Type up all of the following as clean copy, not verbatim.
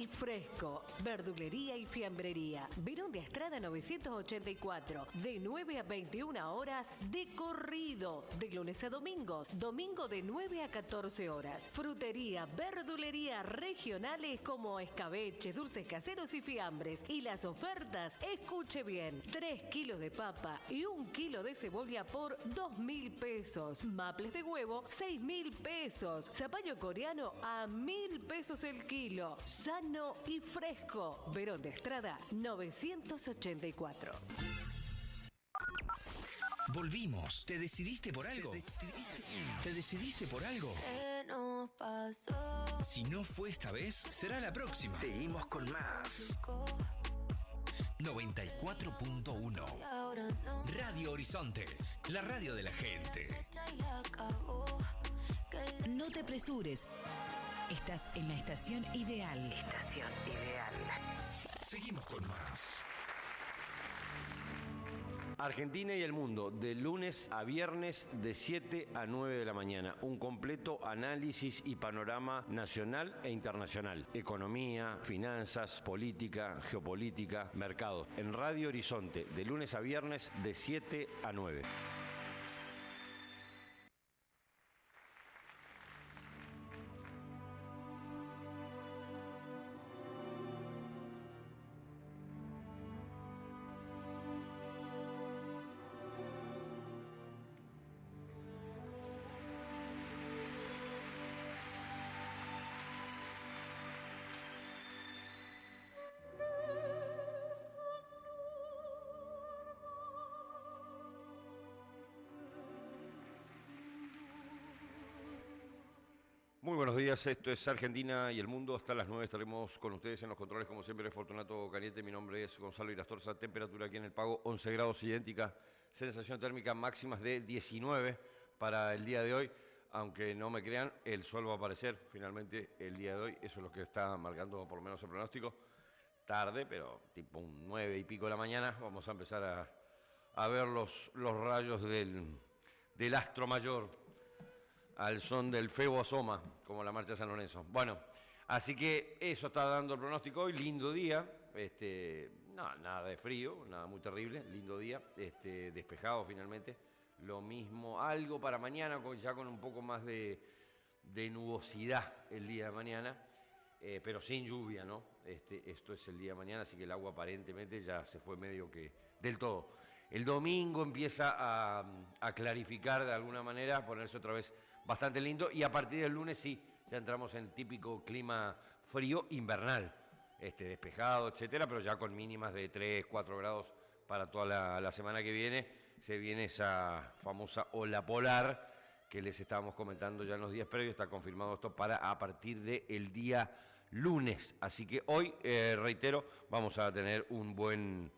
y fresco. Verdulería y fiambrería. Verón de Estrada 984. De 9 a 21 horas de corrido. De lunes a domingo. Domingo de 9 a 14 horas. Frutería, verdulería regionales como escabeches, dulces caseros y fiambres. Y las ofertas, escuche bien. 3 kilos de papa y 1 kilo de cebolla por 2.000 pesos. Maples de huevo, 6.000 pesos. Zapallo coreano a 1.000 pesos el kilo. Sano y fresco. Verón de Estrada 984. Volvimos. ¿Te decidiste por algo? ¿Te decidiste por algo? ¿Qué nos pasó? Si no fue esta vez, será la próxima. Seguimos con más. 94.1 Radio Horizonte, la radio de la gente. No te apresures. Estás en la estación ideal. Estación ideal. Seguimos con más. Argentina y el mundo, de lunes a viernes de 7 a 9 de la mañana. Un completo análisis y panorama nacional e internacional. Economía, finanzas, política, geopolítica, mercados. En Radio Horizonte, de lunes a viernes de 7 a 9. Muy buenos días, esto es Argentina y el mundo. Hasta las 9 estaremos con ustedes en los controles, como siempre, Fortunato Caliente. Mi nombre es Gonzalo Irastorza. Temperatura aquí en el Pago, 11 grados idéntica. Sensación térmica máximas de 19 para el día de hoy. Aunque no me crean, el sol va a aparecer finalmente el día de hoy. Eso es lo que está marcando por lo menos el pronóstico. Tarde, pero tipo un 9 y pico de la mañana, vamos a empezar a ver los rayos del astro mayor al son del Febo asoma, como la marcha de San Lorenzo. Bueno, así que eso está dando el pronóstico hoy. Lindo día, no, nada de frío, nada muy terrible, lindo día, despejado finalmente. Lo mismo, algo para mañana, ya con un poco más de nubosidad el día de mañana, pero sin lluvia, ¿no? Esto es el día de mañana, así que el agua aparentemente ya se fue medio que del todo. El domingo empieza a clarificar de alguna manera, a ponerse otra vez bastante lindo, y a partir del lunes sí, ya entramos en el típico clima frío invernal, despejado, etcétera, pero ya con mínimas de 3, 4 grados para toda la semana que viene. Se viene esa famosa ola polar que les estábamos comentando ya en los días previos. Está confirmado esto para a partir del día lunes. Así que hoy, reitero, vamos a tener un buen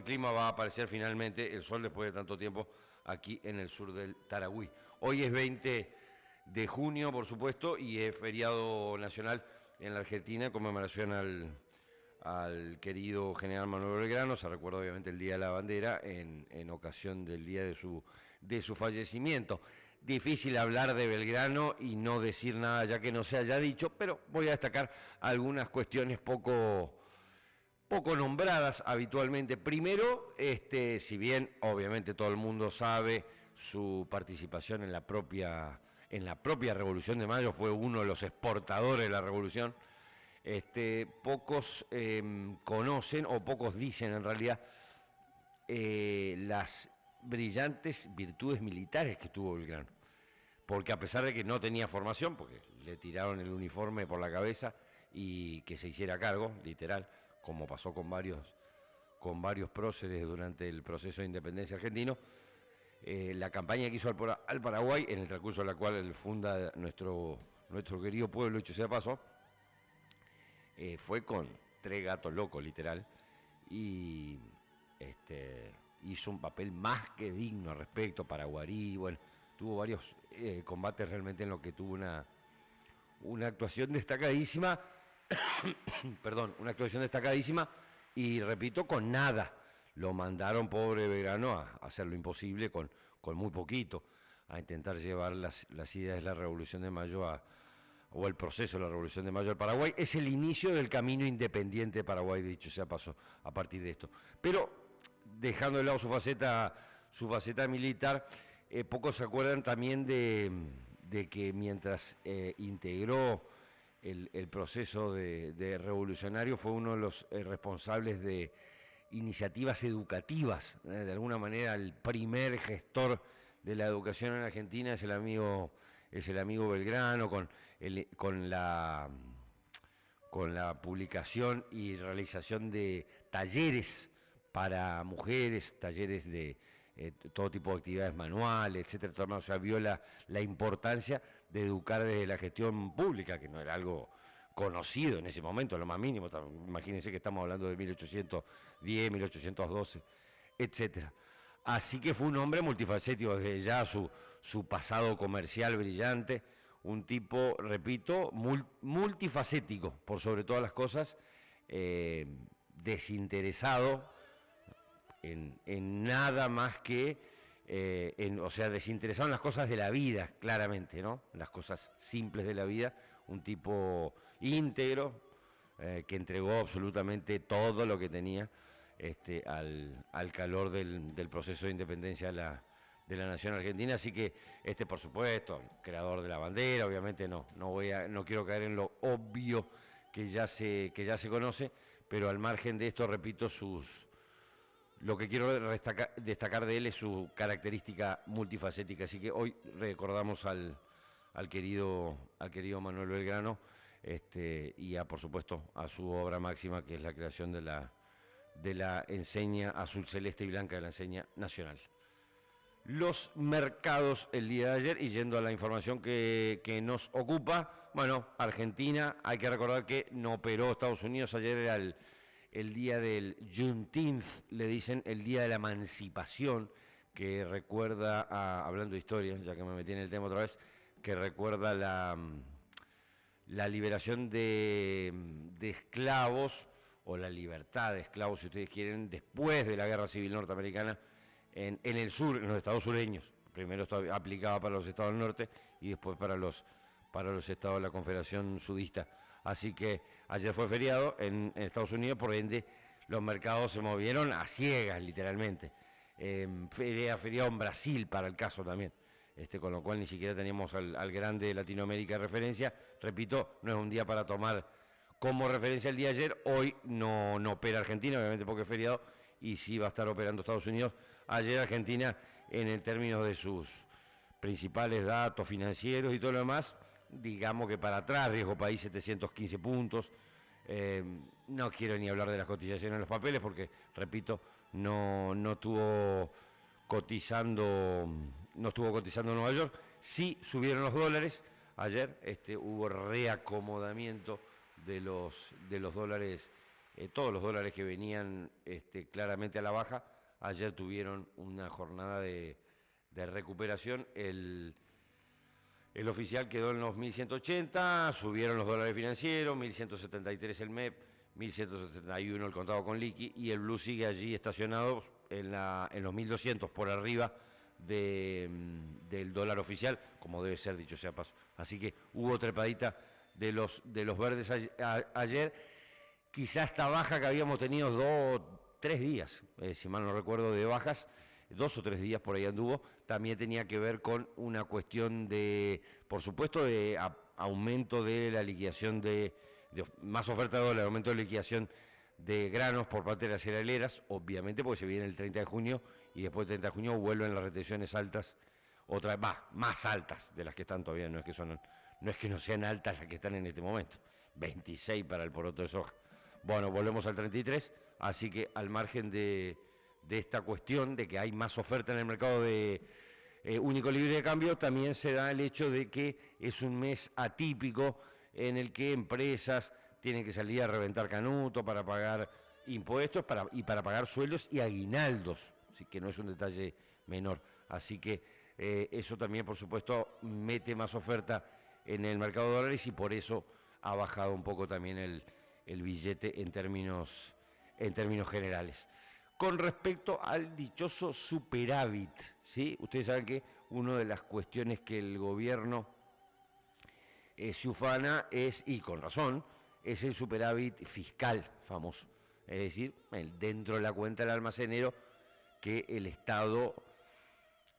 clima. Va a aparecer finalmente el sol después de tanto tiempo aquí en el sur del Tarahui. Hoy es 20 de junio, por supuesto, y es feriado nacional en la Argentina, en conmemoración al querido general Manuel Belgrano. Se recuerda obviamente el Día de la Bandera en ocasión del día de su fallecimiento. Difícil hablar de Belgrano y no decir nada ya que no se haya dicho, pero voy a destacar algunas cuestiones poco nombradas habitualmente. Primero, si bien obviamente todo el mundo sabe su participación en la propia Revolución de Mayo, fue uno de los exportadores de la Revolución. Pocos conocen, o pocos dicen en realidad, las brillantes virtudes militares que tuvo Belgrano. Porque a pesar de que no tenía formación, porque le tiraron el uniforme por la cabeza y que se hiciera cargo, literal, como pasó con varios próceres durante el proceso de independencia argentino, la campaña que hizo al Paraguay, en el transcurso de la cual él funda nuestro querido pueblo, dicho sea paso, fue con 3 gatos locos, literal, y hizo un papel más que digno al respecto. Paraguarí, bueno, tuvo varios combates realmente en lo que tuvo una actuación destacadísima, una actuación destacadísima, y repito, con nada. Lo mandaron, pobre Belgrano, a hacer lo imposible con muy poquito, a intentar llevar las ideas de la Revolución de Mayo a o el proceso de la Revolución de Mayo del Paraguay, es el inicio del camino independiente de Paraguay, dicho sea paso, a partir de esto. Pero, dejando de lado su faceta militar, pocos se acuerdan también de que mientras integró el proceso de revolucionario, fue uno de los responsables de iniciativas educativas, de alguna manera el primer gestor de la educación en Argentina es el amigo Belgrano, con la publicación y realización de talleres para mujeres, talleres de todo tipo de actividades manuales, etcétera. O sea, vio la importancia de educar desde la gestión pública, que no era algo conocido en ese momento, lo más mínimo. Imagínense que estamos hablando de 1810, 1812, etcétera. Así que fue un hombre multifacético, desde ya su pasado comercial brillante, un tipo, repito, multifacético, por sobre todas las cosas, desinteresado en nada más que, o sea, desinteresado en las cosas de la vida, claramente, ¿no? Las cosas simples de la vida, un tipo íntegro, que entregó absolutamente todo lo que tenía al calor del proceso de independencia de la nación argentina. Así que por supuesto, creador de la bandera, obviamente no quiero caer en lo obvio que ya se conoce, pero al margen de esto, repito, lo que quiero destacar de él es su característica multifacética. Así que hoy recordamos al querido Manuel Belgrano, y por supuesto a su obra máxima, que es la creación de la enseña azul celeste y blanca, de la enseña nacional. Los mercados el día de ayer, y yendo a la información que nos ocupa, bueno, Argentina, hay que recordar que no operó Estados Unidos. Ayer era el día del Juneteenth, le dicen, el día de la emancipación, que recuerda, hablando de historia, ya que me metí en el tema otra vez, que recuerda la liberación de esclavos, o la libertad de esclavos, si ustedes quieren, después de la Guerra Civil Norteamericana, en el sur, en los estados sureños. Primero esto aplicaba para los estados del norte y después para los estados de la Confederación Sudista. Así que ayer fue feriado en Estados Unidos, por ende los mercados se movieron a ciegas, literalmente. Feriado en Brasil, para el caso también. Con lo cual ni siquiera teníamos al grande de Latinoamérica de referencia. Repito, no es un día para tomar como referencia el día de ayer. Hoy no opera Argentina, obviamente porque es feriado, y sí va a estar operando Estados Unidos. Ayer Argentina, en términos de sus principales datos financieros y todo lo demás, digamos que para atrás, riesgo país 715 puntos. No quiero ni hablar de las cotizaciones en los papeles porque, repito, no estuvo cotizando Nueva York. Sí subieron los dólares. Ayer hubo reacomodamiento de los dólares, todos los dólares que venían claramente a la baja. Ayer tuvieron una jornada de recuperación. El oficial quedó en los 1.180, subieron los dólares financieros, 1.173 el MEP, 1.171 el contado con liqui, y el blue sigue allí estacionado en los 1.200, por arriba del dólar oficial, como debe ser, dicho sea paso. Así que hubo trepadita de los verdes ayer. Quizá esta baja que habíamos tenido 3 días, si mal no recuerdo, de bajas, 2 o 3 días por ahí anduvo, también tenía que ver con una cuestión de, por supuesto, de aumento de la liquidación de más oferta de dólar, aumento de liquidación de granos por parte de las cerealeras, obviamente porque se viene el 30 de junio y después del 30 de junio vuelven las retenciones altas, más altas de las que están todavía, no es que no sean altas las que están en este momento, 26 para el poroto de soja. Bueno, volvemos al 33, así que al margen de esta cuestión de que hay más oferta en el mercado de único libre de cambio, también se da el hecho de que es un mes atípico en el que empresas tienen que salir a reventar canuto para pagar impuestos y para pagar sueldos y aguinaldos, así que no es un detalle menor. Así que eso también, por supuesto, mete más oferta en el mercado de dólares y por eso ha bajado un poco también el billete en términos generales. Con respecto al dichoso superávit, ¿sí? Ustedes saben que una de las cuestiones que el gobierno se ufana y con razón, es el superávit fiscal famoso. Es decir, dentro de la cuenta del almacenero que el Estado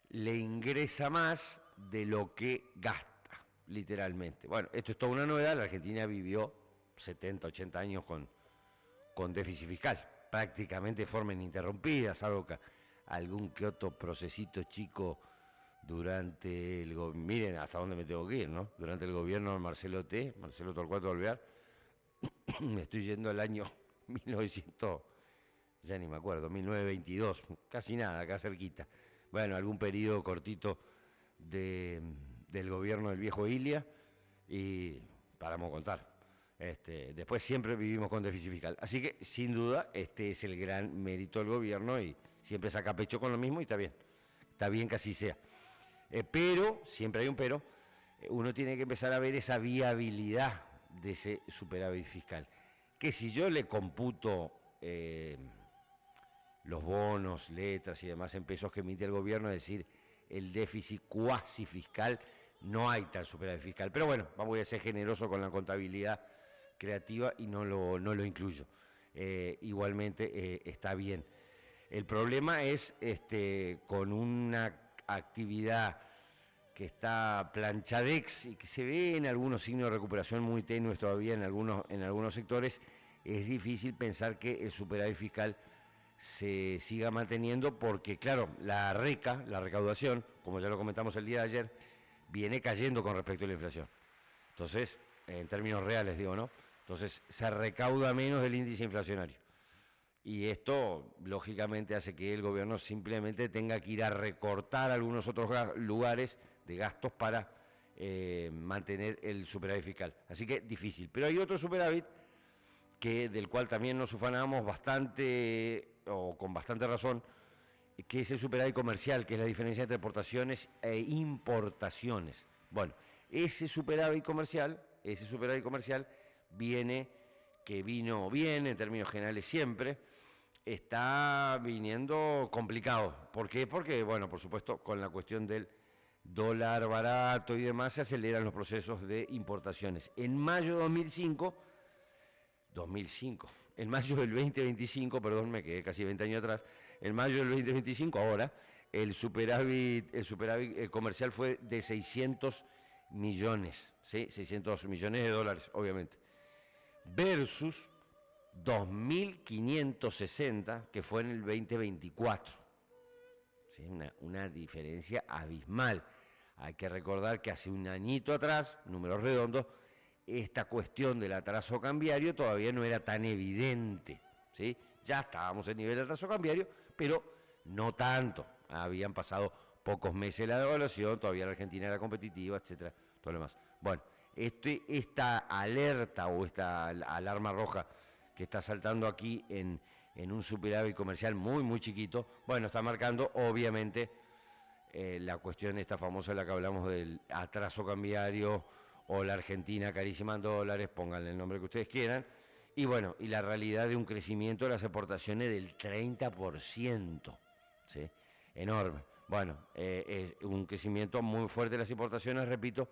le ingresa más de lo que gasta, literalmente. Bueno, esto es toda una novedad. La Argentina vivió 70, 80 años con déficit fiscal, prácticamente de forma ininterrumpida, salvo que algún que otro procesito chico durante el gobierno. Miren hasta dónde me tengo que ir, ¿no? Durante el gobierno de Marcelo Torcuato Alvear, me estoy yendo al año 1900, ya ni me acuerdo, 1922, casi nada, acá cerquita. Bueno, algún periodo cortito del gobierno del viejo Ilia y paramos a contar. Después siempre vivimos con déficit fiscal. Así que, sin duda, este es el gran mérito del gobierno y siempre saca pecho con lo mismo y está bien que así sea. Pero, siempre hay un pero, uno tiene que empezar a ver esa viabilidad de ese superávit fiscal. Que si yo le computo los bonos, letras y demás en pesos que emite el gobierno, es decir, el déficit cuasi fiscal, no hay tal superávit fiscal. Pero bueno, voy a ser generoso con la contabilidad creativa y no lo incluyo. Igualmente está bien. El problema es con una actividad que está planchadex y que se ve en algunos signos de recuperación muy tenues todavía en algunos sectores, es difícil pensar que el superávit fiscal se siga manteniendo porque, claro, la recaudación, como ya lo comentamos el día de ayer, viene cayendo con respecto a la inflación. Entonces, en términos reales digo, ¿no? Entonces, se recauda menos del índice inflacionario. Y esto, lógicamente, hace que el gobierno simplemente tenga que ir a recortar algunos otros lugares de gastos para mantener el superávit fiscal. Así que difícil. Pero hay otro superávit del cual también nos ufanamos bastante, o con bastante razón, que es el superávit comercial, que es la diferencia entre exportaciones e importaciones. Bueno, ese superávit comercial vino bien en términos generales siempre, está viniendo complicado. ¿Por qué? Porque, bueno, por supuesto, con la cuestión del dólar barato y demás, se aceleran los procesos de importaciones. En mayo de en mayo del 2025, perdón, me quedé casi 20 años atrás, en mayo del 2025, ahora, el superávit comercial fue de 600 millones, ¿sí? 600 millones de dólares, obviamente, versus 2.560 que fue en el 2024. ¿Sí? Una diferencia abismal. Hay que recordar que hace un añito atrás, números redondos, esta cuestión del atraso cambiario todavía no era tan evidente, ¿sí? Ya estábamos en nivel de atraso cambiario, pero no tanto. Habían pasado pocos meses de la devaluación, todavía la Argentina era competitiva, etcétera, todo lo demás. Bueno, esta alerta o esta alarma roja que está saltando aquí en un superávit comercial muy, muy chiquito, bueno, está marcando obviamente la cuestión esta famosa de la que hablamos del atraso cambiario o la Argentina carísima en dólares, pónganle el nombre que ustedes quieran, y bueno, y la realidad de un crecimiento de las exportaciones del 30%, ¿sí? Enorme. Bueno, un crecimiento muy fuerte de las importaciones, repito,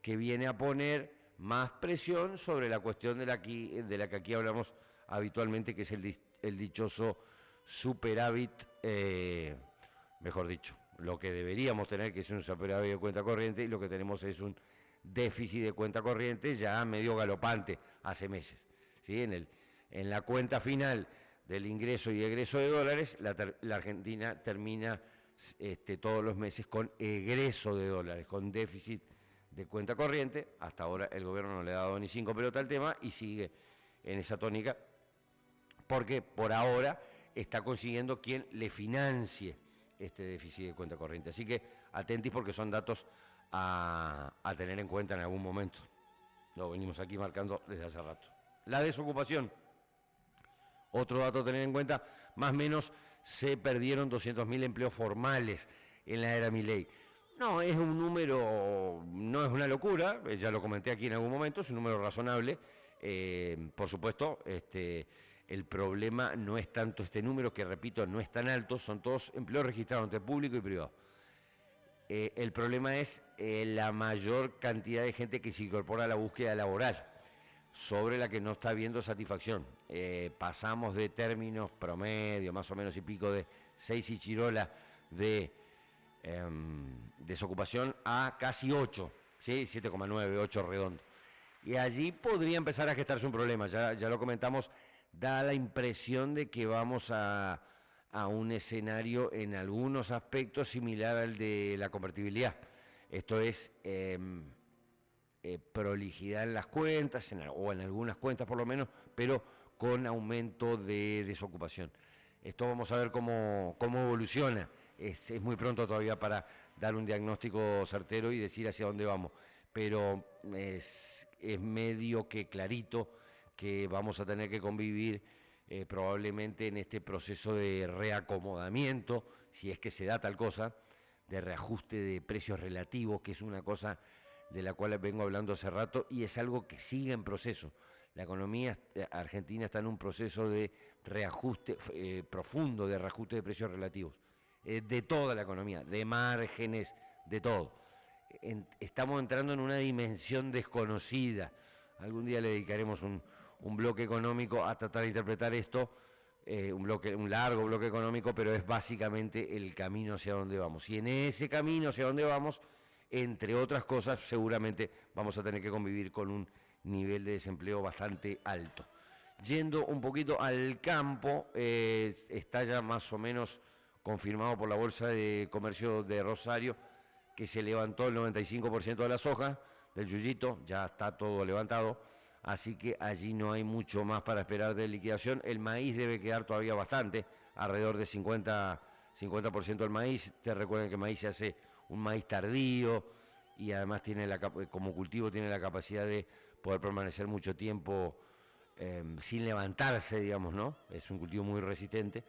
que viene a poner más presión sobre la cuestión de la que aquí hablamos habitualmente, que es el dichoso superávit, mejor dicho, lo que deberíamos tener, que es un superávit de cuenta corriente, y lo que tenemos es un déficit de cuenta corriente ya medio galopante hace meses, ¿sí? En la cuenta final del ingreso y egreso de dólares, la Argentina termina todos los meses con egreso de dólares, con déficit de cuenta corriente. Hasta ahora el gobierno no le ha dado ni 5 pelotas al tema y sigue en esa tónica, porque por ahora está consiguiendo quien le financie este déficit de cuenta corriente. Así que atentis porque son datos a tener en cuenta en algún momento. Lo venimos aquí marcando desde hace rato. La desocupación, otro dato a tener en cuenta, más o menos se perdieron 200.000 empleos formales en la era Milei. No es un número, no es una locura, ya lo comenté aquí en algún momento, es un número razonable. Por supuesto, el problema no es tanto este número, que repito, no es tan alto, son todos empleos registrados entre público y privado. El problema es la mayor cantidad de gente que se incorpora a la búsqueda laboral, sobre la que no está habiendo satisfacción. Pasamos de términos promedio, más o menos y pico, de 6 y chirola de desocupación a casi 8, ¿sí? 7,9, 8 redondo. Y allí podría empezar a gestarse un problema, ya lo comentamos, da la impresión de que vamos a un escenario en algunos aspectos similar al de la convertibilidad. Esto es prolijidad en las cuentas, o en algunas cuentas por lo menos, pero con aumento de desocupación. Esto vamos a ver cómo evoluciona. Es muy pronto todavía para dar un diagnóstico certero y decir hacia dónde vamos, pero es medio que clarito que vamos a tener que convivir probablemente en este proceso de reacomodamiento, si es que se da tal cosa, de reajuste de precios relativos, que es una cosa de la cual vengo hablando hace rato y es algo que sigue en proceso. La economía argentina está en un proceso de reajuste profundo, de reajuste de precios relativos, de toda la economía, de márgenes, de todo. Estamos entrando en una dimensión desconocida. Algún día le dedicaremos un bloque económico a tratar de interpretar esto, un largo bloque económico, pero es básicamente el camino hacia donde vamos. Y en ese camino hacia donde vamos, entre otras cosas, seguramente vamos a tener que convivir con un nivel de desempleo bastante alto. Yendo un poquito al campo, está ya más o menos confirmado por la Bolsa de Comercio de Rosario que se levantó el 95% de la soja del yuyito, ya está todo levantado, así que allí no hay mucho más para esperar de liquidación. El maíz debe quedar todavía bastante, alrededor de 50% del maíz. Te recuerden que el maíz se hace un maíz tardío y además tiene como cultivo tiene la capacidad de poder permanecer mucho tiempo sin levantarse, digamos, ¿no? Es un cultivo muy resistente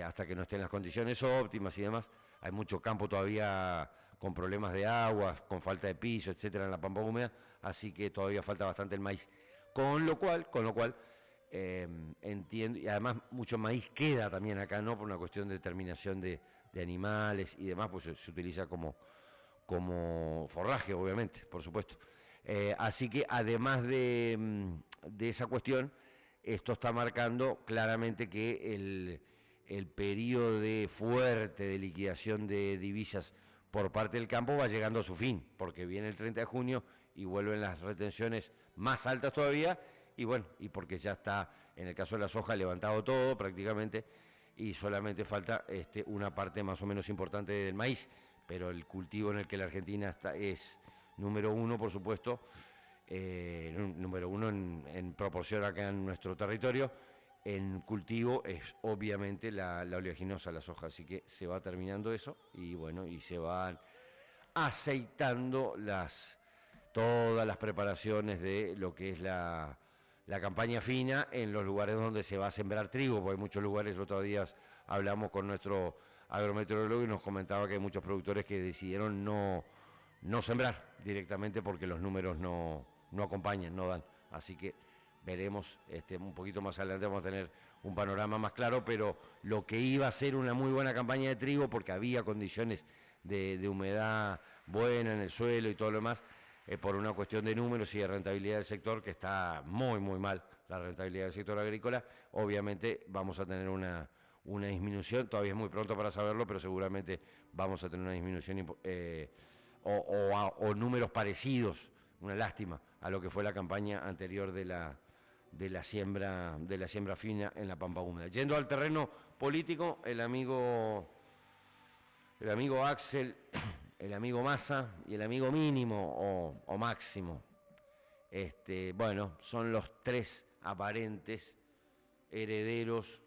hasta que no estén las condiciones óptimas y demás. Hay mucho campo todavía con problemas de agua, con falta de piso, etcétera, en la pampa húmeda, así que todavía falta bastante el maíz. Con lo cual entiendo, y además mucho maíz queda también acá, ¿no? Por una cuestión de terminación de animales y demás, pues se utiliza como forraje, obviamente, por supuesto. Así que además de esa cuestión, esto está marcando claramente que el periodo fuerte de liquidación de divisas por parte del campo va llegando a su fin, porque viene el 30 de junio y vuelven las retenciones más altas todavía, y bueno, y porque ya está, en el caso de la soja, levantado todo prácticamente, y solamente falta una parte más o menos importante del maíz, pero el cultivo en el que la Argentina es número uno, por supuesto, número uno en proporción acá en nuestro territorio, en cultivo es obviamente la oleaginosa, la soja, así que se va terminando eso y bueno, y se van aceitando todas las preparaciones de lo que es la campaña fina en los lugares donde se va a sembrar trigo, porque hay muchos lugares. Los otros días hablamos con nuestro agrometeorólogo y nos comentaba que hay muchos productores que decidieron no sembrar directamente porque los números no acompañan, no dan, así que veremos un poquito más adelante, vamos a tener un panorama más claro, pero lo que iba a ser una muy buena campaña de trigo, porque había condiciones de humedad buena en el suelo y todo lo demás, por una cuestión de números y de rentabilidad del sector, que está muy, muy mal la rentabilidad del sector agrícola, obviamente vamos a tener una disminución, todavía es muy pronto para saberlo, pero seguramente vamos a tener una disminución o números parecidos, una lástima, a lo que fue la campaña anterior de la siembra fina en la pampa húmeda. Yendo al terreno político, el amigo Axel, el amigo Massa y el amigo Mínimo o Máximo, bueno, son los tres aparentes herederos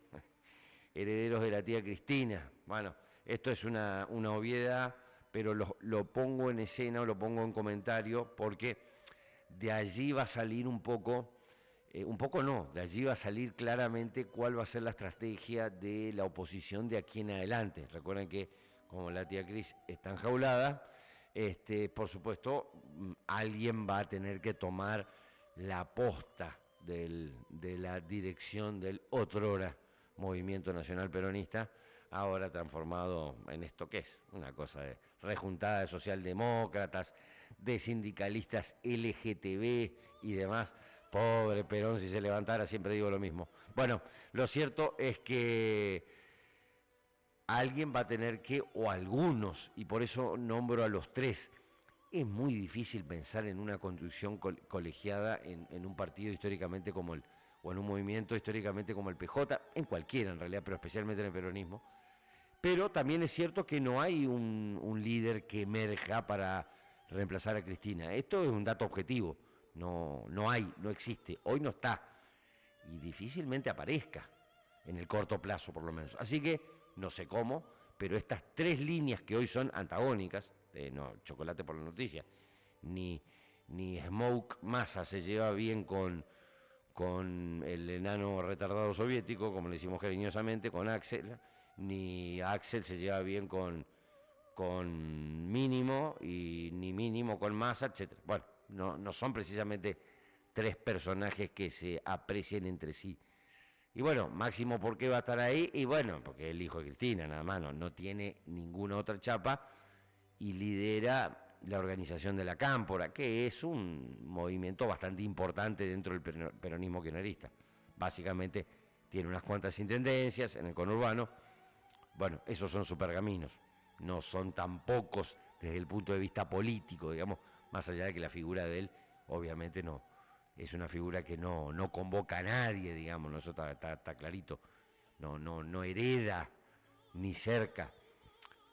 de la tía Cristina. Bueno, esto es una obviedad, pero lo pongo en escena o lo pongo en comentario porque de allí va a salir de allí va a salir claramente cuál va a ser la estrategia de la oposición de aquí en adelante. Recuerden que como la tía Cris está enjaulada, por supuesto, alguien va a tener que tomar la posta de la dirección del otrora Movimiento Nacional Peronista ahora transformado en esto que es una cosa de rejuntada de socialdemócratas, de sindicalistas LGTB y demás. Pobre Perón, si se levantara, siempre digo lo mismo. Bueno, lo cierto es que alguien va a tener que, o algunos, y por eso nombro a los tres. Es muy difícil pensar en una conducción colegiada en un partido históricamente como o en un movimiento históricamente como el PJ, en cualquiera en realidad, pero especialmente en el peronismo. Pero también es cierto que no hay un líder que emerja para reemplazar a Cristina. Esto es un dato objetivo. No hay, no existe. Hoy no está. Y difícilmente aparezca, en el corto plazo por lo menos. Así que, no sé cómo, pero estas tres líneas que hoy son antagónicas, no, chocolate por la noticia, ni Smoke Massa se lleva bien con el enano retardado soviético, como le decimos cariñosamente, con Axel, ni Axel se lleva bien con Mínimo, y ni Mínimo con Massa, etc. Bueno, no son precisamente tres personajes que se aprecien entre sí. Y bueno, Máximo, ¿por qué va a estar ahí? Y bueno, porque es el hijo de Cristina, nada más, no tiene ninguna otra chapa, y lidera la organización de la Cámpora, que es un movimiento bastante importante dentro del peronismo kirchnerista. Básicamente tiene unas cuantas intendencias en el conurbano. Bueno, esos son sus pergaminos, no son tan pocos desde el punto de vista político, digamos, más allá de que la figura de él, obviamente no, es una figura que no convoca a nadie, digamos, ¿no? Eso está clarito, no hereda ni cerca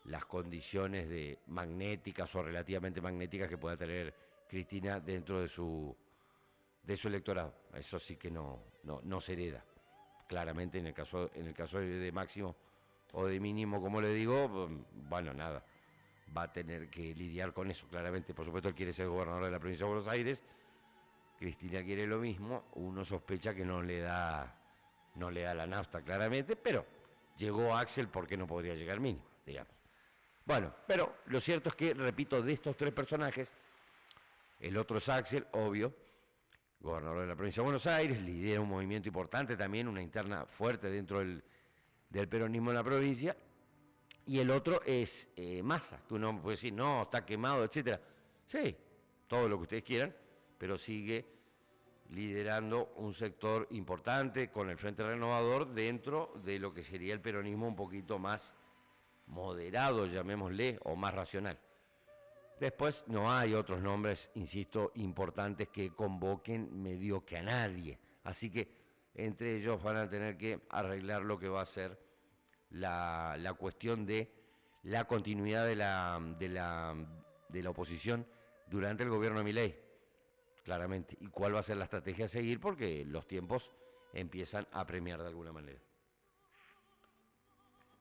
las condiciones de magnéticas o relativamente magnéticas que pueda tener Cristina dentro de su electorado. Eso sí que no se hereda. Claramente en el caso de Máximo o de Mínimo, como le digo, bueno, nada, va a tener que lidiar con eso, claramente. Por supuesto, él quiere ser gobernador de la provincia de Buenos Aires, Cristina quiere lo mismo, uno sospecha que no le da la nafta, claramente, pero llegó Axel, ¿por qué no podría llegar Mínimo, digamos? Bueno, pero lo cierto es que, repito, de estos tres personajes, el otro es Axel, obvio, gobernador de la provincia de Buenos Aires, lidera un movimiento importante también, una interna fuerte dentro del peronismo en la provincia, y el otro es Massa, que uno puede decir, no, está quemado, etcétera. Sí, todo lo que ustedes quieran, pero sigue liderando un sector importante con el Frente Renovador dentro de lo que sería el peronismo un poquito más moderado, llamémosle, o más racional. Después no hay otros nombres, insisto, importantes que convoquen medio que a nadie. Así que entre ellos van a tener que arreglar lo que va a ser la cuestión de la continuidad de la oposición durante el gobierno de Milei, claramente. Y cuál va a ser la estrategia a seguir, porque los tiempos empiezan a apremiar de alguna manera.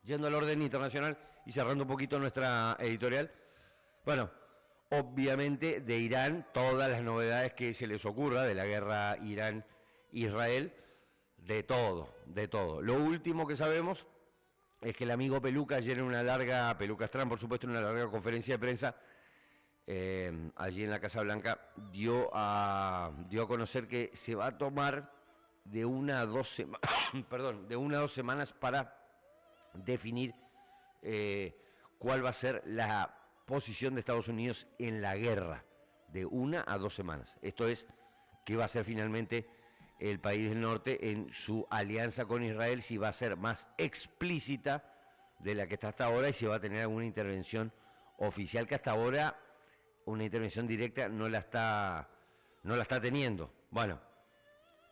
Yendo al orden internacional y cerrando un poquito nuestra editorial, bueno, obviamente de Irán, todas las novedades que se les ocurra de la guerra Irán-Israel, de todo. Lo último que sabemos es que el amigo Peluca ayer Peluca Strand, por supuesto, en una larga conferencia de prensa, allí en la Casa Blanca, dio a conocer que se va a tomar de 1 a 2 semanas para definir cuál va a ser la posición de Estados Unidos en la guerra, de 1 a 2 semanas. Esto es, qué va a ser finalmente el país del norte en su alianza con Israel, si va a ser más explícita de la que está hasta ahora y si va a tener alguna intervención oficial, que hasta ahora una intervención directa no la está teniendo. Bueno,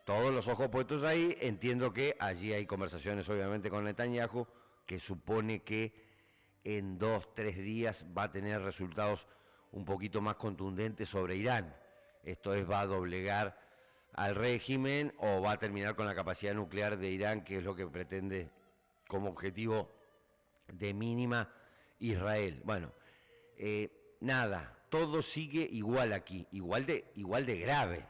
todos los ojos puestos ahí. Entiendo que allí hay conversaciones obviamente con Netanyahu, que supone que en 2-3 días va a tener resultados un poquito más contundentes sobre Irán. Esto es, va a doblegar al régimen o va a terminar con la capacidad nuclear de Irán, que es lo que pretende como objetivo de mínima Israel. Bueno, nada, todo sigue igual aquí, igual de grave,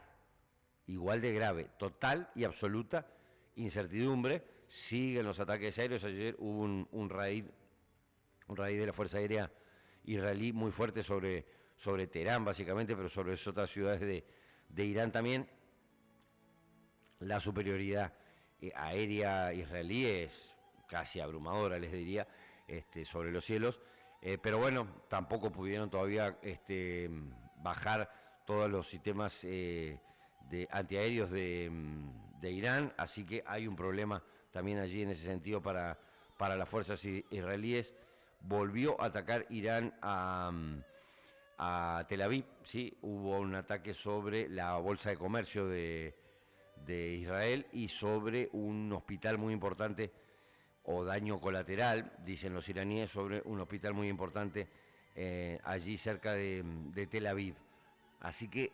total y absoluta incertidumbre. Siguen los ataques aéreos. Ayer hubo un raid de la Fuerza Aérea israelí muy fuerte sobre Teherán, básicamente, pero sobre otras ciudades de Irán también. La superioridad aérea israelí es casi abrumadora, les diría, sobre los cielos. Pero bueno, tampoco pudieron todavía bajar todos los sistemas de antiaéreos de Irán, así que hay un problema también allí en ese sentido para las fuerzas israelíes. Volvió a atacar Irán a Tel Aviv, ¿sí? Hubo un ataque sobre la bolsa de comercio de Israel y sobre un hospital muy importante, o daño colateral, dicen los iraníes, sobre un hospital muy importante allí cerca de Tel Aviv. Así que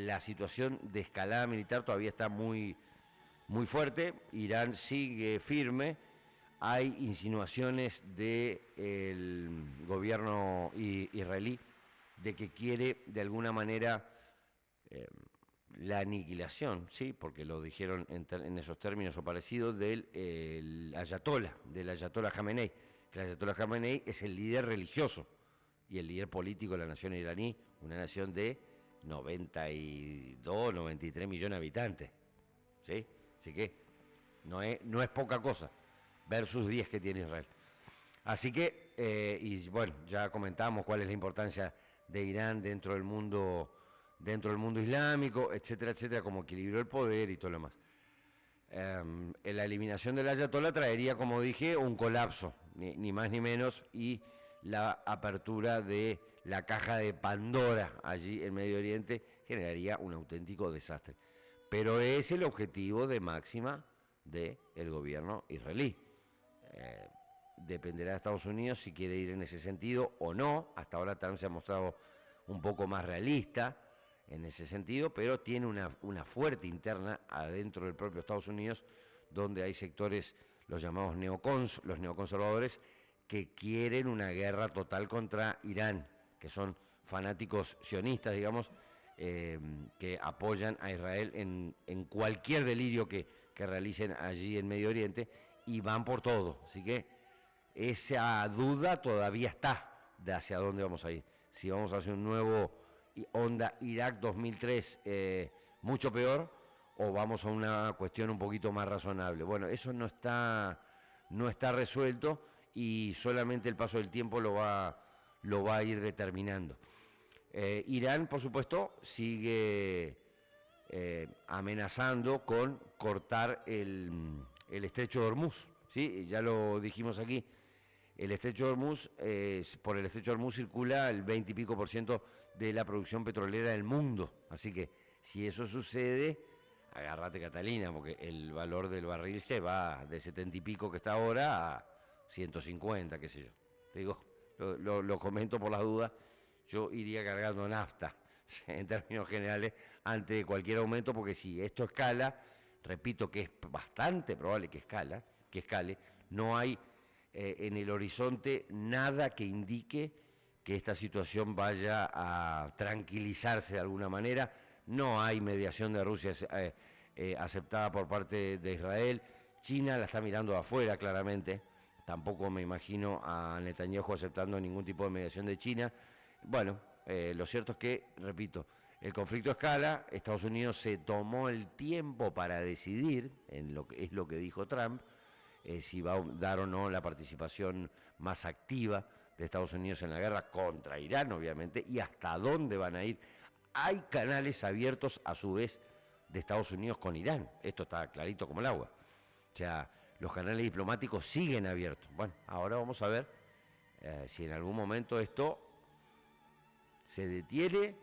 la situación de escalada militar todavía está muy, muy fuerte. Irán sigue firme. Hay insinuaciones del gobierno israelí de que quiere de alguna manera la aniquilación, sí, porque lo dijeron en esos términos o parecidos, del ayatolá Jamenei. Que el ayatolá Jamenei es el líder religioso y el líder político de la nación iraní, una nación de 92, 93 millones de habitantes, ¿sí? Así que no es poca cosa, versus 10 que tiene Israel. Así que, y bueno, ya comentamos cuál es la importancia de Irán dentro del mundo islámico, etcétera, etcétera, como equilibró el poder y todo lo demás. La eliminación del ayatolá traería, como dije, un colapso, ni más ni menos, y la apertura de la caja de Pandora allí en Medio Oriente generaría un auténtico desastre. Pero es el objetivo de máxima del gobierno israelí. Dependerá de Estados Unidos si quiere ir en ese sentido o no. Hasta ahora Trump se ha mostrado un poco más realista en ese sentido, pero tiene una fuerte interna adentro del propio Estados Unidos, donde hay sectores, los llamados los neoconservadores, que quieren una guerra total contra Irán, que son fanáticos sionistas, digamos, que apoyan a Israel en cualquier delirio que realicen allí en Medio Oriente, y van por todo. Así que esa duda todavía está de hacia dónde vamos a ir. Si vamos a hacer un nuevo onda Irak 2003 mucho peor, o vamos a una cuestión un poquito más razonable. Bueno, eso no está resuelto, y solamente el paso del tiempo lo va a ir determinando. Irán, por supuesto, sigue amenazando con cortar el estrecho de Hormuz, ¿sí? Ya lo dijimos aquí. El estrecho de Hormuz, por el estrecho de Hormuz circula el 20 y pico % de la producción petrolera del mundo. Así que si eso sucede, agárrate, Catalina, porque el valor del barril se va de 70 y pico que está ahora a 150, qué sé yo. Te digo, lo comento por las dudas. Yo iría cargando nafta, en términos generales, ante cualquier aumento, porque si esto escala, repito que es bastante probable que escale, no hay en el horizonte nada que indique que esta situación vaya a tranquilizarse de alguna manera. No hay mediación de Rusia aceptada por parte de Israel. China la está mirando de afuera, claramente. Tampoco me imagino a Netanyahu aceptando ningún tipo de mediación de China. Bueno, lo cierto es que, repito, el conflicto escala. Estados Unidos se tomó el tiempo para decidir, es lo que dijo Trump, si va a dar o no la participación más activa de Estados Unidos en la guerra contra Irán, obviamente, y hasta dónde van a ir. Hay canales abiertos, a su vez, de Estados Unidos con Irán. Esto está clarito como el agua. O sea, los canales diplomáticos siguen abiertos. Bueno, ahora vamos a ver si en algún momento esto se detiene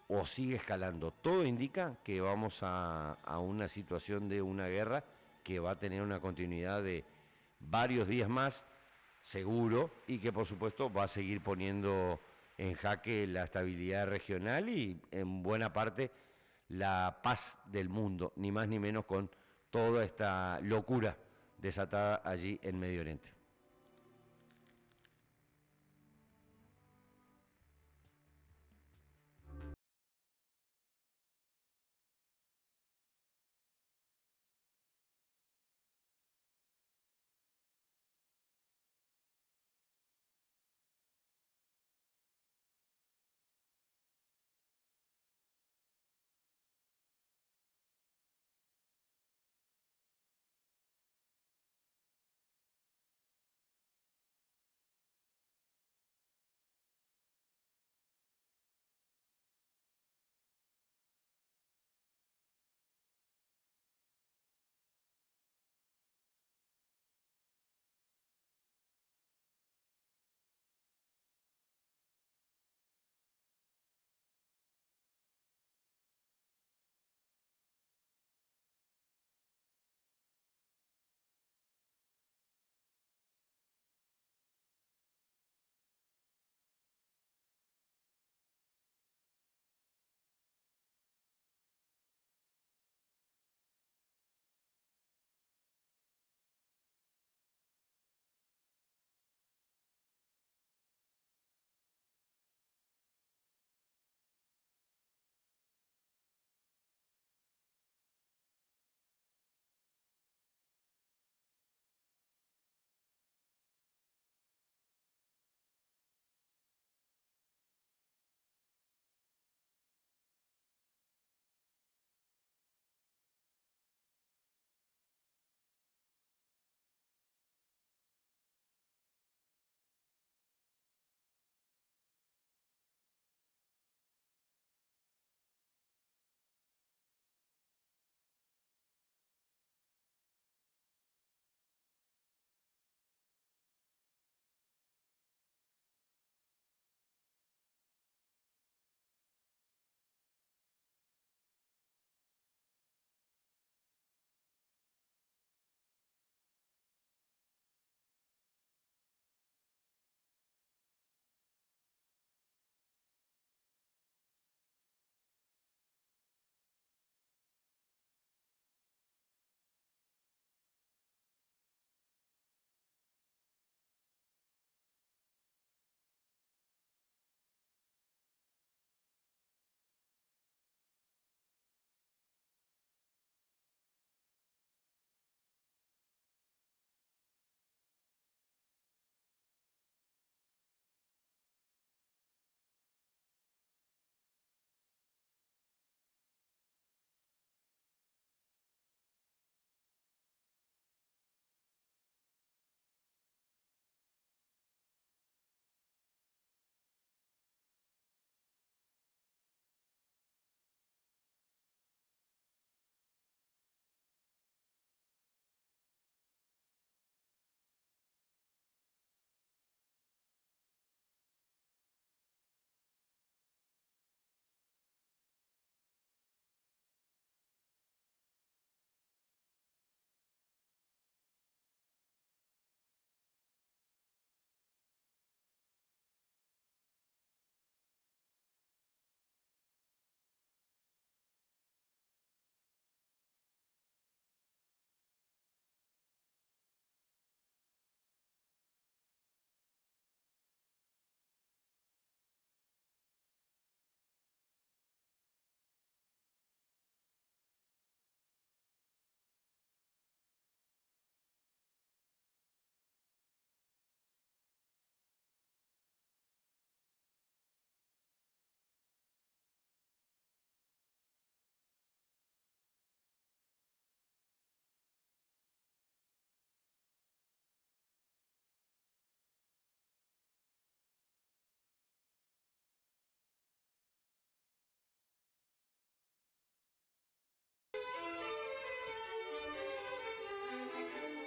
o sigue escalando. Todo indica que vamos a una situación de una guerra que va a tener una continuidad de varios días más, seguro, y que por supuesto va a seguir poniendo en jaque la estabilidad regional y en buena parte la paz del mundo, ni más ni menos, con toda esta locura desatada allí en Medio Oriente.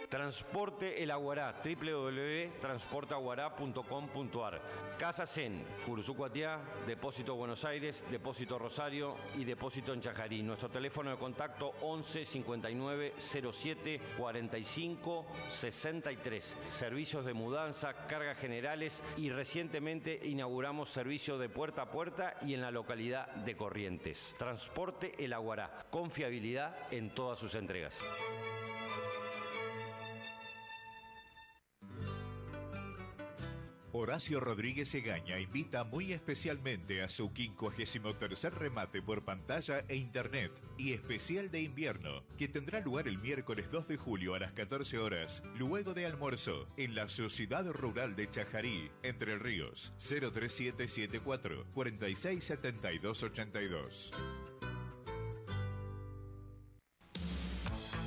Transporte El Aguará, www.transporteaguará.com.ar. Casa Zen, Curuzú Cuatiá, Depósito Buenos Aires, Depósito Rosario y Depósito en Chajarí. Nuestro teléfono de contacto 11 59 07 45 63. Servicios de mudanza, cargas generales y recientemente inauguramos servicio de puerta a puerta y en la localidad de Corrientes. Transporte El Aguará, confiabilidad en todas sus entregas. Horacio Rodríguez Egaña invita muy especialmente a su 53º remate por pantalla e internet y especial de invierno, que tendrá lugar el miércoles 2 de julio a las 14 horas, luego de almuerzo, en la Sociedad Rural de Chajarí, Entre Ríos, 03774 467282.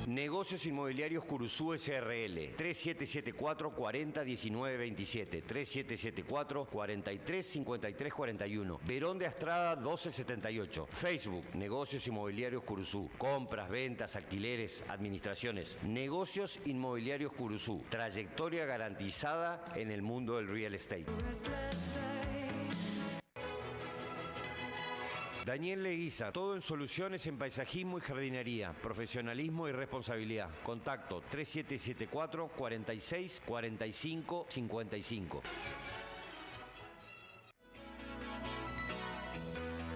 Negocios Inmobiliarios Curuzú SRL, 3774 40 19 27, 3774 43 53 41, Verón de Astrada 1278, Facebook, Negocios Inmobiliarios Curuzú, compras, ventas, alquileres, administraciones, Negocios Inmobiliarios Curuzú, trayectoria garantizada en el mundo del real estate. Daniel Leguiza, todo en soluciones en paisajismo y jardinería, profesionalismo y responsabilidad. Contacto 3774 46 45 55.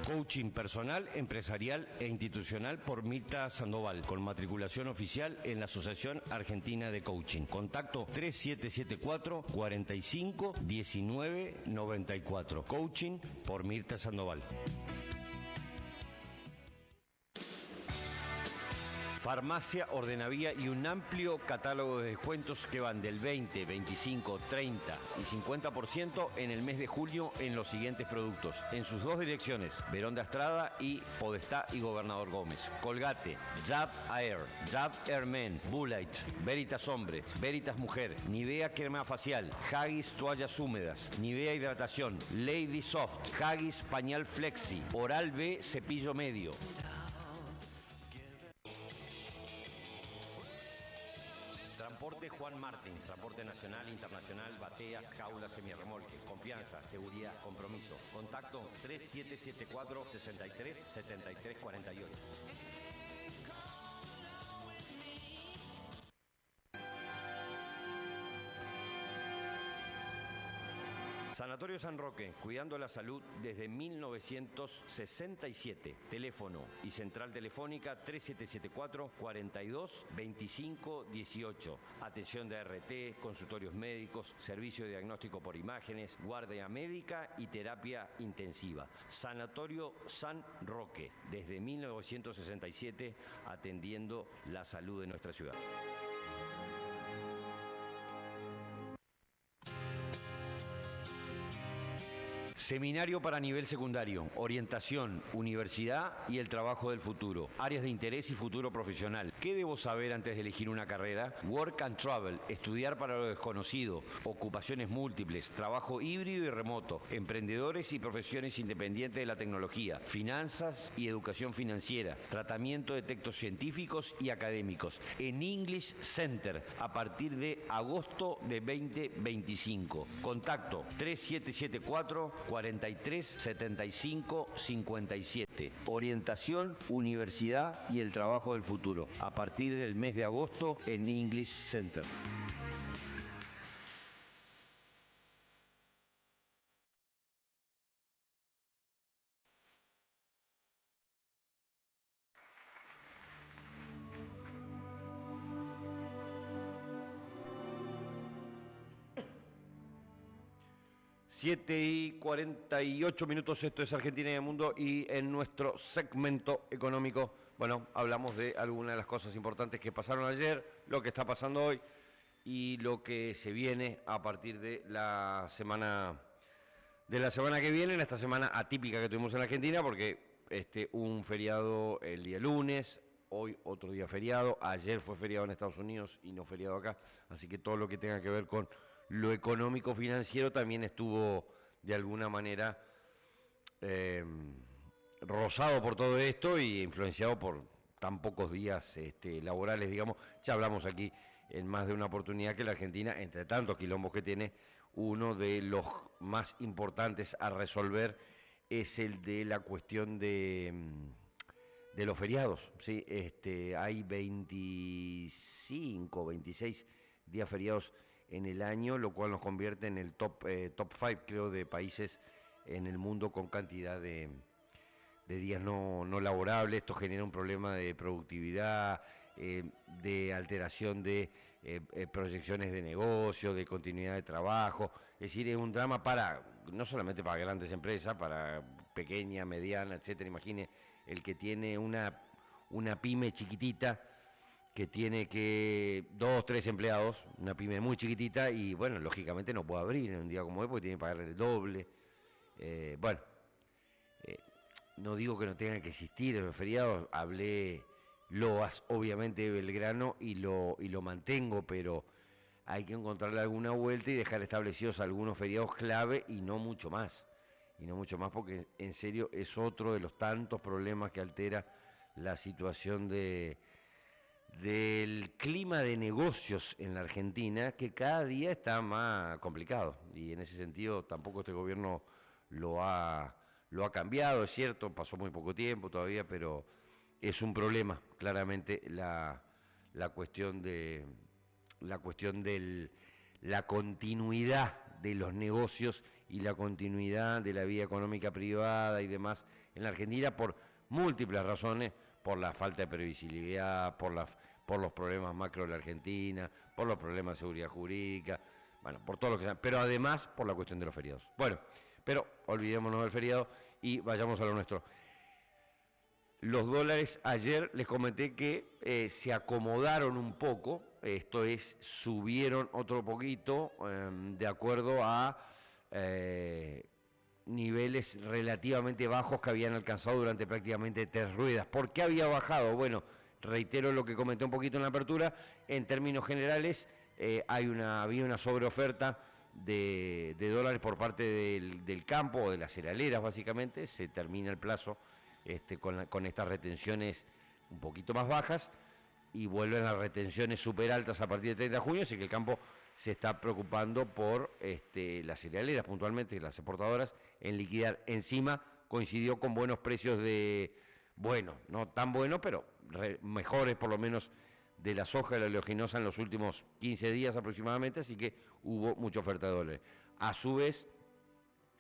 Coaching personal, empresarial e institucional por Mirta Sandoval, con matriculación oficial en la Asociación Argentina de Coaching. Contacto 3774 45 19 94. Coaching por Mirta Sandoval. Farmacia Ordenavía y un amplio catálogo de descuentos que van del 20, 25, 30 y 50% en el mes de julio en los siguientes productos. En sus dos direcciones, Verón de Astrada y Podestá y Gobernador Gómez. Colgate, Jab Air, Jab Air Men, Bullet, Veritas Hombre, Veritas Mujer, Nivea Crema Facial, Haggis Toallas Húmedas, Nivea Hidratación, Lady Soft, Haggis Pañal Flexi, Oral B Cepillo Medio. Transporte Juan Martín, transporte nacional, internacional, bateas, jaulas, semirremolque, confianza, seguridad, compromiso. Contacto 3774 63 73 48. Sanatorio San Roque, cuidando la salud desde 1967. Teléfono y central telefónica 3774 42 25 18. Atención de ART, consultorios médicos, servicio de diagnóstico por imágenes, guardia médica y terapia intensiva. Sanatorio San Roque, desde 1967, atendiendo la salud de nuestra ciudad. Seminario para nivel secundario, orientación, universidad y el trabajo del futuro. Áreas de interés y futuro profesional. ¿Qué debo saber antes de elegir una carrera? Work and Travel, estudiar para lo desconocido, ocupaciones múltiples, trabajo híbrido y remoto, emprendedores y profesiones independientes de la tecnología, finanzas y educación financiera, tratamiento de textos científicos y académicos. En English Center, a partir de agosto de 2025. Contacto 3774 43 75 57. Orientación, universidad y el trabajo del futuro. A partir del mes de agosto en English Center. Siete y 48 minutos, esto es Argentina y el Mundo, y en nuestro segmento económico, bueno, hablamos de algunas de las cosas importantes que pasaron ayer, lo que está pasando hoy y lo que se viene a partir de la semana que viene, en esta semana atípica que tuvimos en Argentina, porque un feriado el día lunes, hoy otro día feriado, ayer fue feriado en Estados Unidos y no feriado acá, así que todo lo que tenga que ver con lo económico financiero también estuvo de alguna manera rozado por todo esto y influenciado por tan pocos días laborales, digamos. Ya hablamos aquí en más de una oportunidad que la Argentina, entre tantos quilombos que tiene, uno de los más importantes a resolver es el de la cuestión de los feriados. ¿Sí? Hay 25, 26 días feriados en el año, lo cual nos convierte en el top 5, creo, de países en el mundo con cantidad de días no laborables. Esto genera un problema de productividad, de alteración de proyecciones de negocio, de continuidad de trabajo. Es decir, es un drama no solamente para grandes empresas, para pequeña, mediana, etcétera. Imagine el que tiene una pyme chiquitita, que tiene 2, 3 empleados, una pyme muy chiquitita, y bueno, lógicamente no puede abrir en un día como hoy porque tiene que pagarle el doble. No digo que no tengan que existir los feriados, hablé loas obviamente de Belgrano y lo mantengo, pero hay que encontrarle alguna vuelta y dejar establecidos algunos feriados clave y no mucho más. Porque en serio es otro de los tantos problemas que altera la situación del clima de negocios en la Argentina, que cada día está más complicado, y en ese sentido tampoco este gobierno lo ha cambiado. Es cierto, pasó muy poco tiempo todavía, pero es un problema claramente la cuestión de la continuidad de los negocios y la continuidad de la vida económica privada y demás en la Argentina, por múltiples razones, por la falta de previsibilidad, por los problemas macro de la Argentina, por los problemas de seguridad jurídica, bueno, por todo lo que sea, pero además por la cuestión de los feriados. Bueno, pero olvidémonos del feriado y vayamos a lo nuestro. Los dólares ayer les comenté que se acomodaron un poco, esto es, subieron otro poquito, de acuerdo a niveles relativamente bajos que habían alcanzado durante prácticamente 3 ruedas. ¿Por qué había bajado? Bueno, reitero lo que comenté un poquito en la apertura. En términos generales, había una sobreoferta de dólares por parte del campo o de las cerealeras, básicamente. Se termina el plazo con estas retenciones un poquito más bajas y vuelven las retenciones súper altas a partir del 30 de junio, así que el campo se está preocupando por las cerealeras puntualmente, las exportadoras, en liquidar. Encima coincidió con buenos precios no tan buenos, pero mejores por lo menos, de la soja y la oleaginosa en los últimos 15 días aproximadamente, así que hubo mucha oferta de dólares. A su vez,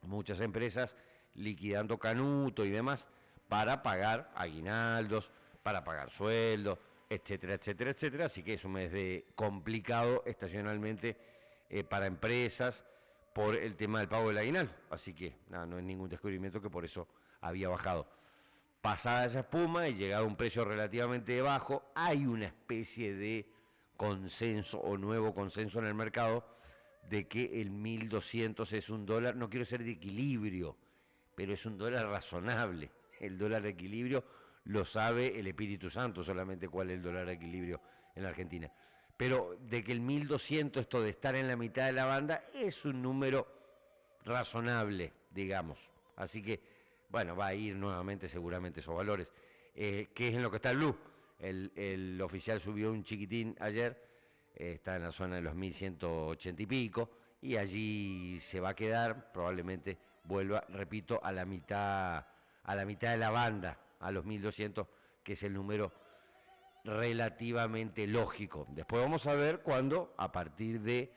muchas empresas liquidando canuto y demás para pagar aguinaldos, para pagar sueldos, etcétera, etcétera, etcétera. Así que es un mes complicado estacionalmente para empresas por el tema del pago del aguinaldo. Así que no es ningún descubrimiento que por eso había bajado. Pasada esa espuma y llegado a un precio relativamente bajo, hay una especie de consenso o nuevo consenso en el mercado de que el 1.200 es un dólar, no quiero ser de equilibrio, pero es un dólar razonable. El dólar de equilibrio lo sabe el Espíritu Santo solamente cuál es el dólar de equilibrio en la Argentina. Pero de que el 1.200, esto de estar en la mitad de la banda, es un número razonable, digamos. Así que, bueno, va a ir nuevamente seguramente esos valores. ¿Qué es en lo que está el blue? El oficial subió un chiquitín ayer, está en la zona de los 1.180 y pico, y allí se va a quedar, probablemente vuelva, repito, a la mitad de la banda, a los 1.200, que es el número relativamente lógico. Después vamos a ver cuándo, a partir de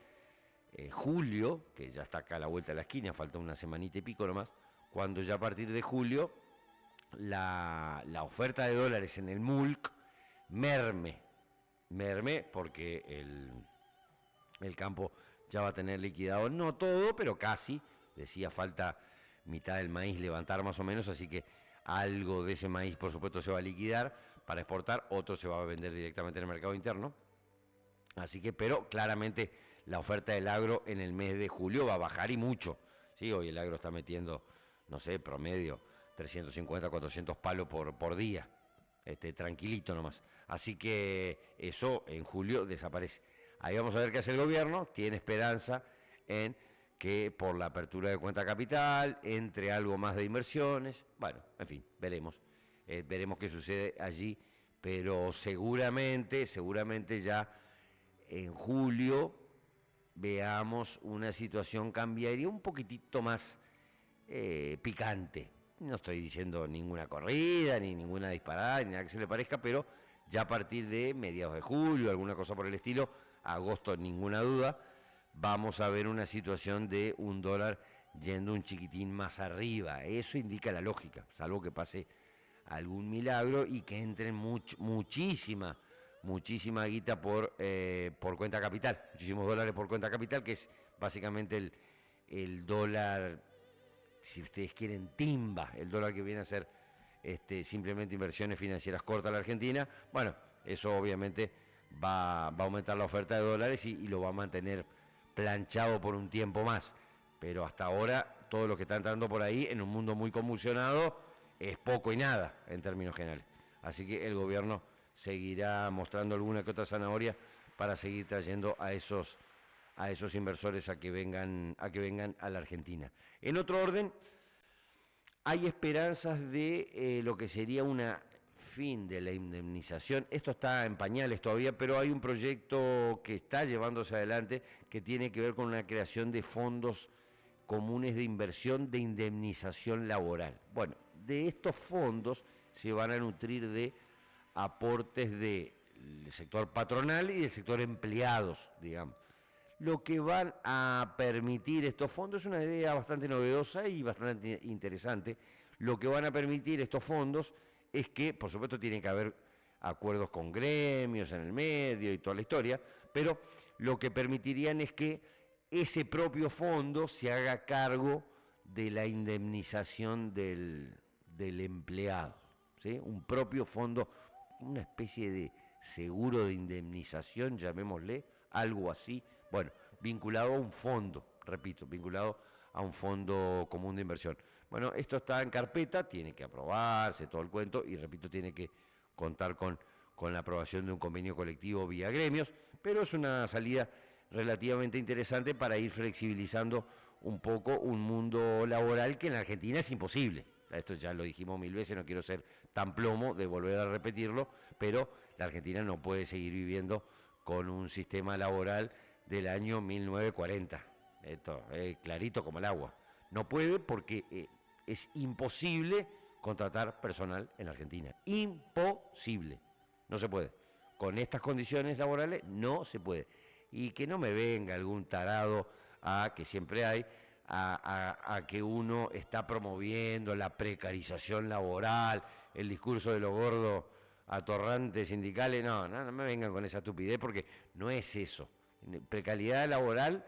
julio, que ya está acá a la vuelta de la esquina, falta una semanita y pico nomás, cuando ya a partir de julio la oferta de dólares en el MULC merme, porque el campo ya va a tener liquidado, no todo, pero casi. Decía, falta mitad del maíz levantar más o menos, así que algo de ese maíz, por supuesto, se va a liquidar para exportar, otro se va a vender directamente en el mercado interno. Así que, pero claramente la oferta del agro en el mes de julio va a bajar, y mucho. Sí, hoy el agro está metiendo, no sé, promedio 350, 400 palos por día, tranquilito nomás. Así que eso en julio desaparece. Ahí vamos a ver qué hace el gobierno. Tiene esperanza en que por la apertura de cuenta capital entre algo más de inversiones. Bueno, en fin, veremos qué sucede allí, pero seguramente ya en julio veamos una situación cambiaria un poquitito más picante. No estoy diciendo ninguna corrida, ni ninguna disparada, ni nada que se le parezca, pero ya a partir de mediados de julio, alguna cosa por el estilo, agosto ninguna duda, vamos a ver una situación de un dólar yendo un chiquitín más arriba. Eso indica la lógica, salvo que pase algún milagro y que entren muchísima guita por cuenta capital, muchísimos dólares por cuenta capital, que es básicamente el dólar, si ustedes quieren, timba, el dólar que viene a ser simplemente inversiones financieras cortas a la Argentina. Bueno, eso obviamente va a aumentar la oferta de dólares y lo va a mantener planchado por un tiempo más. Pero hasta ahora, todo lo que está entrando por ahí, en un mundo muy convulsionado, es poco y nada en términos generales. Así que el gobierno seguirá mostrando alguna que otra zanahoria para seguir trayendo a esos inversores a que vengan a la Argentina. En otro orden, hay esperanzas de lo que sería una fin de la indemnización. Esto está en pañales todavía, pero hay un proyecto que está llevándose adelante que tiene que ver con una creación de fondos comunes de inversión de indemnización laboral. Bueno, de estos fondos se van a nutrir de aportes del sector patronal y del sector empleados, digamos. Lo que van a permitir estos fondos es una idea bastante novedosa y bastante interesante. Lo que van a permitir estos fondos es que, por supuesto, tiene que haber acuerdos con gremios en el medio y toda la historia, pero lo que permitirían es que ese propio fondo se haga cargo de la indemnización del empleado, ¿sí? Un propio fondo, una especie de seguro de indemnización, llamémosle, algo así, bueno, vinculado a un fondo, repito, vinculado a un fondo común de inversión. Bueno, esto está en carpeta, tiene que aprobarse todo el cuento y, repito, tiene que contar con la aprobación de un convenio colectivo vía gremios, pero es una salida relativamente interesante para ir flexibilizando un poco un mundo laboral que en la Argentina es imposible. Esto ya lo dijimos 1000 veces, no quiero ser tan plomo de volver a repetirlo, pero la Argentina no puede seguir viviendo con un sistema laboral del año 1940. Esto es clarito como el agua. No puede porque es imposible contratar personal en la Argentina. Imposible. No se puede. Con estas condiciones laborales no se puede. Y que no me venga algún tarado que siempre hay, a que uno está promoviendo la precarización laboral, el discurso de los gordos atorrantes sindicales. No me vengan con esa estupidez porque no es eso. Precariedad laboral,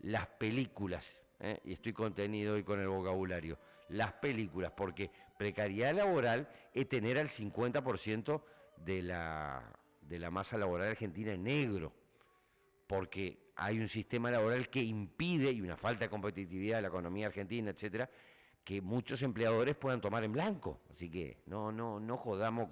las películas, y estoy contenido hoy con el vocabulario, las películas, porque precariedad laboral es tener al 50% de la masa laboral argentina en negro, porque hay un sistema laboral que impide, y una falta de competitividad de la economía argentina, etcétera, que muchos empleadores puedan tomar en blanco. Así que no jodamos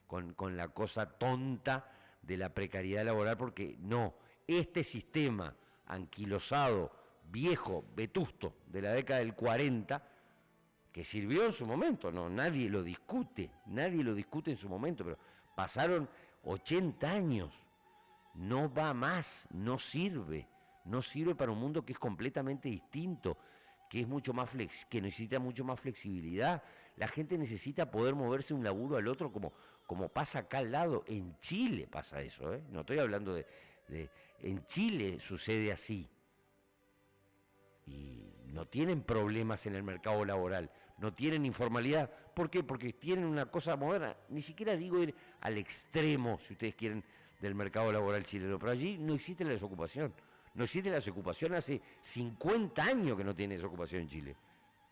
con la cosa tonta de la precariedad laboral, porque no, este sistema anquilosado, viejo, vetusto, de la década del 40, que sirvió en su momento, nadie lo discute en su momento, pero pasaron 80 años, no va más, no sirve para un mundo que es completamente distinto, que es mucho más que necesita mucho más flexibilidad. La gente necesita poder moverse de un laburo al otro como pasa acá al lado. En Chile pasa eso, no estoy hablando en Chile sucede así. Y no tienen problemas en el mercado laboral, no tienen informalidad. ¿Por qué? Porque tienen una cosa moderna. Ni siquiera digo ir al extremo, si ustedes quieren, del mercado laboral chileno, pero allí no existe la desocupación. No existe la desocupación, hace 50 años que no tiene desocupación en Chile.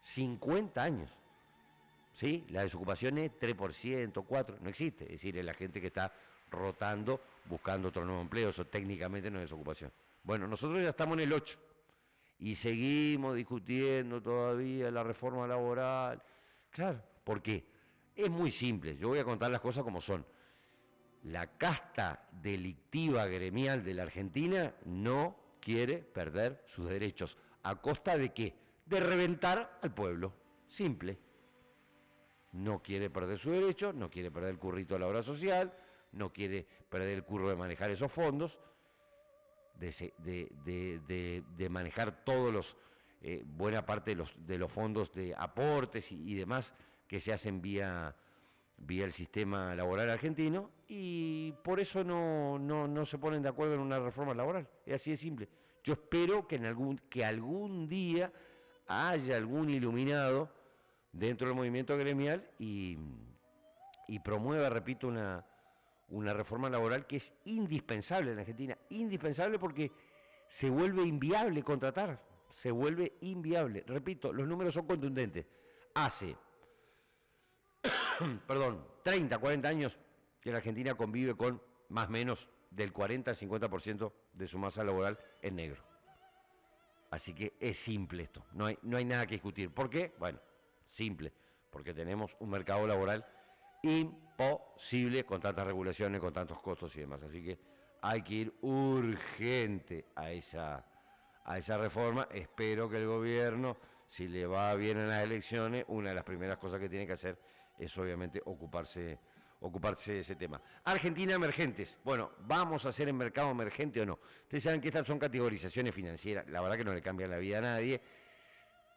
50 años. ¿Sí? La desocupación es 3%, 4%, no existe. Es decir, es la gente que está rotando, buscando otro nuevo empleo. Eso técnicamente no es desocupación. Bueno, nosotros ya estamos en el 8%. Y seguimos discutiendo todavía la reforma laboral. Claro, ¿por qué? Es muy simple, yo voy a contar las cosas como son. La casta delictiva gremial de la Argentina no quiere perder sus derechos. ¿A costa de qué? De reventar al pueblo. Simple. No quiere perder sus derechos, no quiere perder el currito de la obra social, no quiere perder el curro de manejar esos fondos. de manejar todos los, buena parte de los fondos de aportes y demás que se hacen vía el sistema laboral argentino, y por eso no se ponen de acuerdo en una reforma laboral. Es así de simple. Yo espero que algún día haya algún iluminado dentro del movimiento gremial y promueva, repito, una reforma laboral que es indispensable en Argentina, indispensable porque se vuelve inviable contratar, se vuelve inviable. Repito, los números son contundentes. Hace 30, 40 años que la Argentina convive con más o menos del 40 al 50% de su masa laboral en negro. Así que es simple esto, no hay nada que discutir. ¿Por qué? Bueno, simple, porque tenemos un mercado laboral imposible con tantas regulaciones, con tantos costos y demás. Así que hay que ir urgente a esa reforma. Espero que el gobierno, si le va bien en las elecciones, una de las primeras cosas que tiene que hacer es obviamente ocuparse de ese tema. Argentina emergentes. Bueno, ¿vamos a hacer en mercado emergente o no? Ustedes saben que estas son categorizaciones financieras, la verdad que no le cambian la vida a nadie,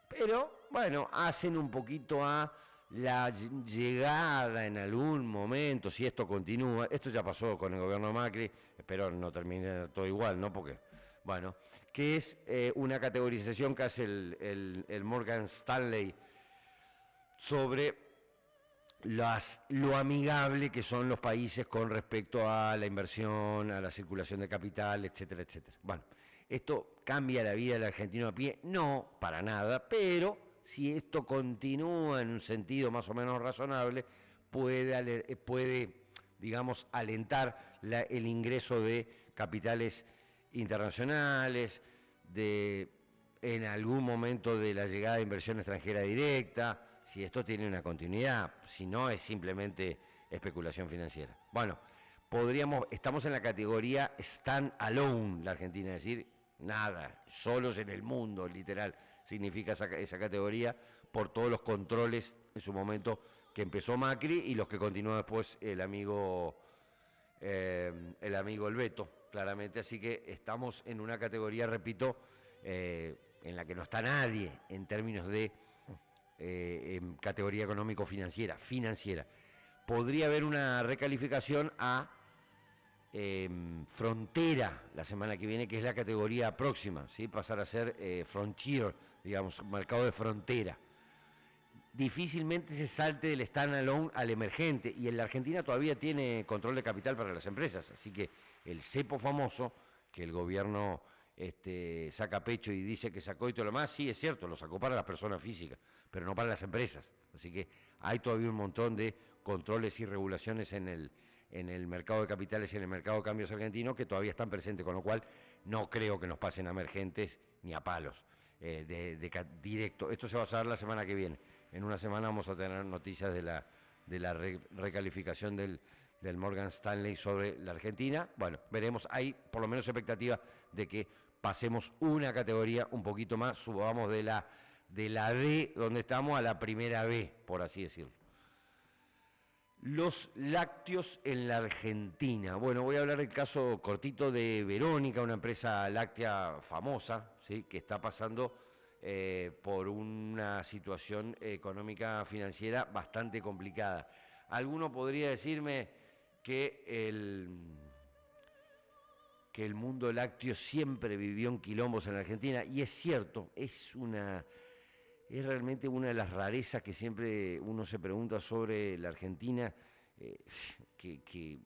pero bueno, hacen un poquito a la llegada en algún momento, si esto continúa, esto ya pasó con el gobierno de Macri, espero no termine todo igual, ¿no? Porque, bueno, que es una categorización que hace el Morgan Stanley sobre lo amigable que son los países con respecto a la inversión, a la circulación de capital, etcétera, etcétera. Bueno, ¿esto cambia la vida del argentino a pie? No, para nada, pero si esto continúa en un sentido más o menos razonable, puede digamos, alentar el ingreso de capitales internacionales, en algún momento de la llegada de inversión extranjera directa, si esto tiene una continuidad, si no es simplemente especulación financiera. Bueno, estamos en la categoría stand alone, la Argentina, es decir, nada, solos en el mundo, literal, significa esa categoría, por todos los controles en su momento que empezó Macri y los que continúa después el amigo El Beto, claramente. Así que estamos en una categoría, repito, en la que no está nadie en términos de en categoría económico-financiera. Podría haber una recalificación a frontera la semana que viene, que es la categoría próxima, ¿sí? Pasar a ser frontier, digamos, mercado de frontera. Difícilmente se salte del stand-alone al emergente, y en la Argentina todavía tiene control de capital para las empresas, así que el cepo famoso, que el gobierno saca pecho y dice que sacó y todo lo demás, sí, es cierto, lo sacó para las personas físicas, pero no para las empresas, así que hay todavía un montón de controles y regulaciones en el mercado de capitales y en el mercado de cambios argentino que todavía están presentes, con lo cual no creo que nos pasen a emergentes ni a palos directo. Esto se va a saber la semana que viene. En una semana vamos a tener noticias de la recalificación del Morgan Stanley sobre la Argentina. Bueno, veremos, hay por lo menos expectativa de que pasemos una categoría un poquito más, subamos de la D donde estamos a la primera B, por así decirlo. Los lácteos en la Argentina. Bueno, voy a hablar del caso cortito de Verónica, una empresa láctea famosa, ¿sí? Que está pasando por una situación económica financiera bastante complicada. Alguno podría decirme que el mundo lácteo siempre vivió en quilombos en la Argentina, y es cierto, es realmente una de las rarezas que siempre uno se pregunta sobre la Argentina, que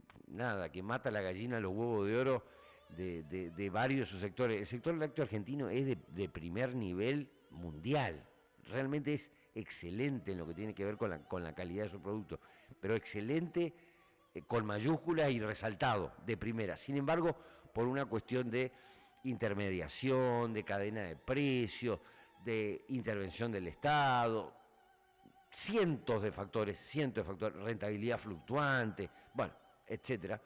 mata la gallina los huevos de oro de varios de sus sectores. El sector lácteo argentino es de primer nivel mundial, realmente es excelente en lo que tiene que ver con la calidad de su producto, pero excelente con mayúsculas y resaltado, de primera. Sin embargo, por una cuestión de intermediación, de cadena de precios, de intervención del Estado, cientos de factores, rentabilidad fluctuante, bueno, etcétera,